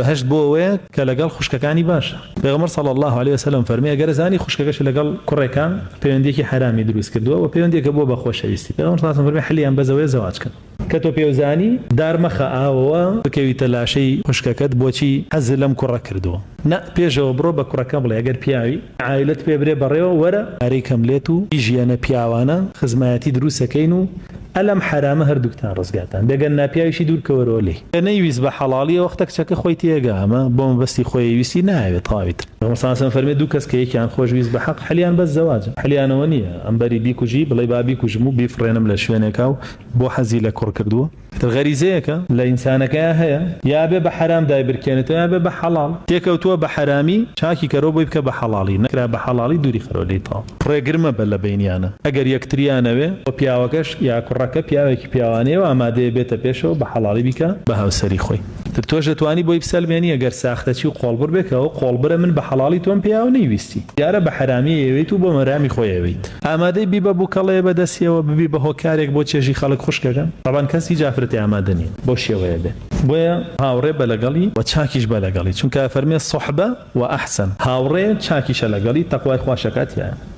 بەهشت بۆ ئەوەیە کە لەگەڵ خوشکەکانی باشە. پێغەمبەر صلی الله عليه وسلم فەرمی ئەگەر زانی خوشکەکەش لەگەڵ کوڕێکان پەیوەندیەکی حرامی دروست کردووە و پەیوەندیەکە بۆ بە خۆشەویستی، پێغەمبەر صلی الله عليه وسلم فەرمی حلیان بەزەوەی زەواج کە کە تۆ پێوزانی دارمەخە ئاوەوە بکەویتە لاشەی خوشکەکەت بۆچی حەز لەم کوڕە کردووە، نە پێشەوە بڕۆ بە کوڕەکە بڵێ ئەگەر پیاوی عائلەت پێ برێ بەڕێوە وەرە ئارەی کەملێت و ژیانە پیاوانە خزمایەتی دروستەکەین و ئەلەم حرامە هەردووکتان ڕزگاتان بێگەن ناپیاویشی دوورکەوەرەوە لێ نەیویست بە حەڵاڵی وەختە کچەکە خۆی تێگا ئەمە بۆ مەبەستی خۆی ویستی ناوێت تاویتر. مەساسن فەرمێ دوو کەس کە یەکیان خۆشویست بە حەق حەلیان بەس زەواجە، حەلیانەوە نییە ئەمبەری بیکوژی بڵێ با بیکوژم و بیفڕێنم لە شوێنێکا و بۆ حەزی لە کوڕ کردووە. غەریزەیەکە لە ئینسانەکەیە هەیە یا بێ بە حرام دایبرکێنێتەوە یا بێ بە حەڵاڵ تێکەوتووە بە حرامی چاکی کەرۆ بۆی بکە بە حەڵاڵی نەکرا بە حەڵاڵی دووری خەرۆ لێی تاو ڕێگرمە بە لە بینیانە ئەگەر یەکتریانەوێ بۆ پیاوەکەش یا کوڕەکە پیاوێکی پیاوانەیە و ئامادەیە بێتە پێشەوە بە حەڵاڵی بیکە بە هاوسەری خۆی. تر تۆش دەتوانی بۆی بسەلمێنی ئەگەر ساختەچی و قۆڵبڕ بێکەوە قۆڵبرە من بە حەڵاڵی تۆم پیاوە نەیویستی دیارە بە حرامی ئەوێت و بۆ مەرامی خۆی ئەوێت ئامادەی بی بە بووکەڵەیە بەدەستیەوە ببی بە هۆکارێک بۆ چێژی خەڵک خوشکەکەن ڕەبان کەسی جافرەتی ئامادە نین بۆ شێوەیە بێ بۆیە هاوڕێ بە لەگەڵی و چاکیش بە لەگەڵی چونکە فەرمێ سوحبە و ئەحسن هاوڕێ چاکیشە لەگەڵی تەقوای خواشەکەتیە